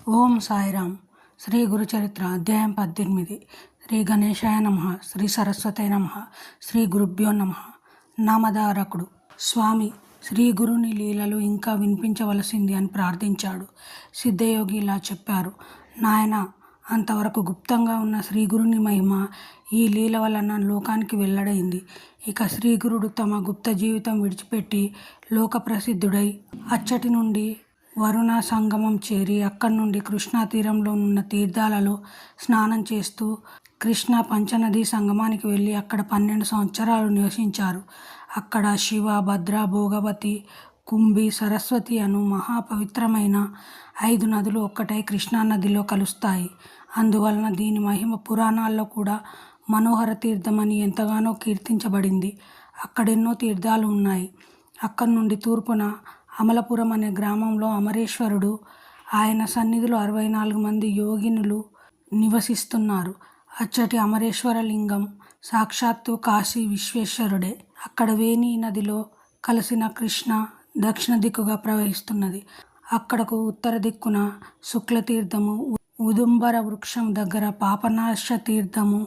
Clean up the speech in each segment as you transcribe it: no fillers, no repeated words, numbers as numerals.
ఓం సాయిరామ్. శ్రీ గురుచరిత్ర అధ్యాయం 18. శ్రీ గణేశాయ నమః. శ్రీ సరస్వతై నమః. శ్రీ గురుభ్యో నమః. నామధారకుడు స్వామి శ్రీ గురుని లీలలు ఇంకా వినిపించవలసింది అని ప్రార్థించాడు. సిద్ధయోగి ఇలా చెప్పారు: నాయన, అంతవరకు గుప్తంగా ఉన్న శ్రీగురుని మహిమ ఈ లీల వలన లోకానికి వెల్లడైంది. ఇక శ్రీగురుడు తమ గుప్త జీవితం విడిచిపెట్టి లోక ప్రసిద్ధుడై అచ్చటి నుండి వరుణ సంగమం చేరి అక్కడి నుండి కృష్ణా తీరంలో ఉన్న తీర్థాలలో స్నానం చేస్తూ కృష్ణా పంచనదీ సంగమానికి వెళ్ళి అక్కడ 12 సంవత్సరాలు నివసించారు. అక్కడ శివ, భద్ర, భోగవతి, కుంభి, సరస్వతి అను మహాపవిత్రమైన 5 నదులు ఒక్కటై కృష్ణా నదిలో కలుస్తాయి. అందువలన దీని మహిమ పురాణాల్లో కూడా మనోహర తీర్థమని ఎంతగానో కీర్తించబడింది. అక్కడెన్నో తీర్థాలు ఉన్నాయి. అక్కడి నుండి తూర్పున అమలపురం అనే గ్రామంలో అమరేశ్వరుడు, ఆయన సన్నిధిలో 64 మంది యోగినులు నివసిస్తున్నారు. అచ్చటి అమరేశ్వర లింగం సాక్షాత్తు కాశీ విశ్వేశ్వరుడే. అక్కడ వేణి నదిలో కలిసిన కృష్ణ దక్షిణ దిక్కుగా ప్రవహిస్తున్నది. అక్కడకు ఉత్తర దిక్కున శుక్లతీర్థము, ఉదుంబర వృక్షం దగ్గర పాపనాశ తీర్థము,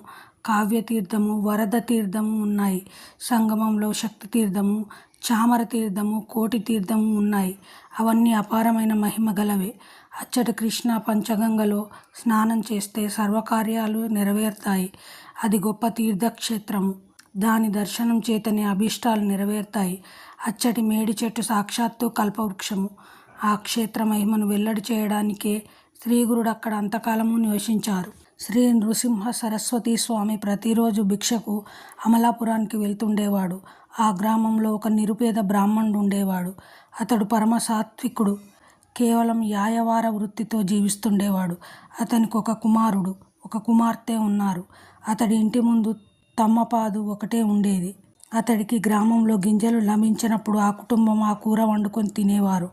కావ్య తీర్థము, వరద తీర్థము ఉన్నాయి. సంగమంలో శక్తి తీర్థము, చామర తీర్థము, కోటి తీర్థము ఉన్నాయి. అవన్నీ అపారమైన మహిమ గలవే. అచ్చటి కృష్ణ పంచగంగలో స్నానం చేస్తే సర్వకార్యాలు నెరవేరుతాయి. అది గొప్ప తీర్థక్షేత్రము. దాని దర్శనం చేతనే అభీష్టాలు నెరవేరుతాయి. అచ్చటి మేడి చెట్టు సాక్షాత్తు కల్పవృక్షము. ఆ క్షేత్ర మహిమను వెల్లడి చేయడానికే శ్రీగురుడు అక్కడ అంతకాలము నివసించారు. శ్రీ నృసింహ సరస్వతి స్వామి ప్రతిరోజు భిక్షకు అమలాపురానికి వెళ్తుండేవాడు. ఆ గ్రామంలో ఒక నిరుపేద బ్రాహ్మణుడు ఉండేవాడు. అతడు పరమ సాత్వికుడు. కేవలం యాయవార వృత్తితో జీవిస్తుండేవాడు. అతనికి ఒక కుమారుడు, ఒక కుమార్తె ఉన్నారు. అతడి ఇంటి ముందు తమ్మపాదు ఒకటే ఉండేది. అతడికి గ్రామంలో గింజలు లభించినప్పుడు ఆ కుటుంబం ఆ కూర వండుకొని తినేవారు.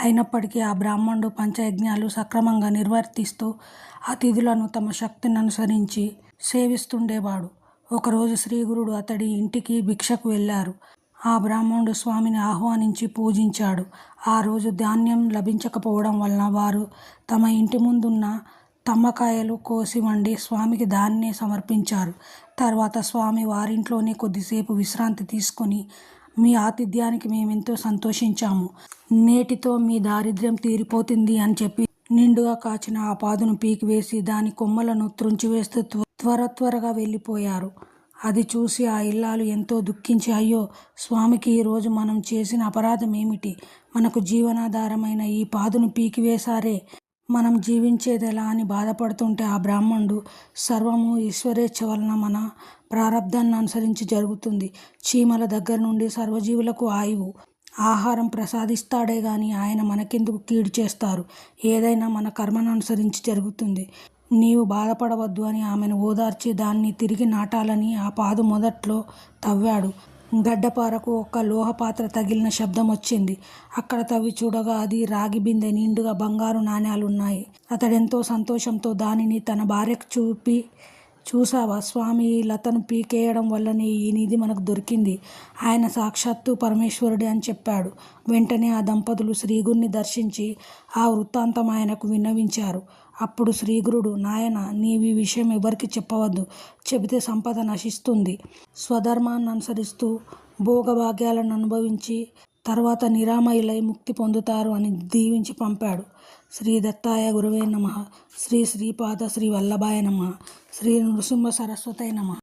అయినప్పటికీ ఆ బ్రాహ్మణుడు పంచయజ్ఞాలు సక్రమంగా నిర్వర్తిస్తూ అతిథులను తమ శక్తిని అనుసరించి సేవిస్తుండేవాడు. ఒకరోజు శ్రీగురుడు అతడి ఇంటికి భిక్షకు వెళ్ళారు. ఆ బ్రాహ్మణుడు స్వామిని ఆహ్వానించి పూజించాడు. ఆ రోజు ధాన్యం లభించకపోవడం వలన వారు తమ ఇంటి ముందున్న తమ్మకాయలు కోసి వండి స్వామికి దాన్నే సమర్పించారు. తర్వాత స్వామి వారింట్లోనే కొద్దిసేపు విశ్రాంతి తీసుకొని, మీ ఆతిథ్యానికి మేమెంతో సంతోషించాము. నేటితో మీ దారిద్ర్యం తీరిపోతుంది అని చెప్పి నిండుగా కాచిన ఆ పాదును పీకివేసి దాని కొమ్మలను త్రుంచివేస్తూ త్వరగా వెళ్ళిపోయారు. అది చూసి ఆ ఇల్లాలు ఎంతో దుఃఖించి, అయ్యో స్వామికి ఈరోజు మనం చేసిన అపరాధం ఏమిటి? మనకు జీవనాధారమైన ఈ పాదును పీకివేశారే, మనం జీవించేదెలా అని బాధపడుతుంటే ఆ బ్రాహ్మణుడు, సర్వము ఈశ్వరేచ్ఛ వలన మన ప్రారబ్ధాన్ని అనుసరించి జరుగుతుంది. చీమల దగ్గర నుండి సర్వజీవులకు ఆయువు, ఆహారం ప్రసాదిస్తాడే గాని ఆయన మనకెందుకు కీడు చేస్తారు? ఏదైనా మన కర్మను అనుసరించి జరుగుతుంది. నీవు బాధపడవద్దు అని ఆమెను ఓదార్చి దాన్ని తిరిగి నాటాలని ఆ పాదు మొదట్లో తవ్వాడు. గడ్డపారకు ఒక లోహపాత్ర తగిలిన శబ్దం వచ్చింది. అక్కడ తవ్వి చూడగా అది రాగి బిందె నిండుగా బంగారు నాణ్యాలున్నాయి. అతడెంతో సంతోషంతో దానిని తన భార్యకు చూపి, చూసావా స్వామి, ఈ లతను పీకేయడం వల్లనే ఈ నిధి మనకు దొరికింది. ఆయన సాక్షాత్తు పరమేశ్వరుడే అని చెప్పాడు. వెంటనే ఆ దంపతులు శ్రీగురుని దర్శించి ఆ వృత్తాంతం ఆయనకు విన్నవించారు. అప్పుడు శ్రీగురుడు, నాయన, నీవు ఈ విషయం ఎవరికి చెప్పవద్దు. చెబితే సంపద నశిస్తుంది. స్వధర్మాన్ని అనుసరిస్తూ భోగభాగ్యాలను అనుభవించి తర్వాత నిరామయులై ముక్తి పొందుతారు అని దీవించి పంపాడు. శ్రీ దత్తాయ గురవే నమః. శ్రీ శ్రీపాద శ్రీ వల్లభాయ నమః. శ్రీ నృసింహ సరస్వతై నమః.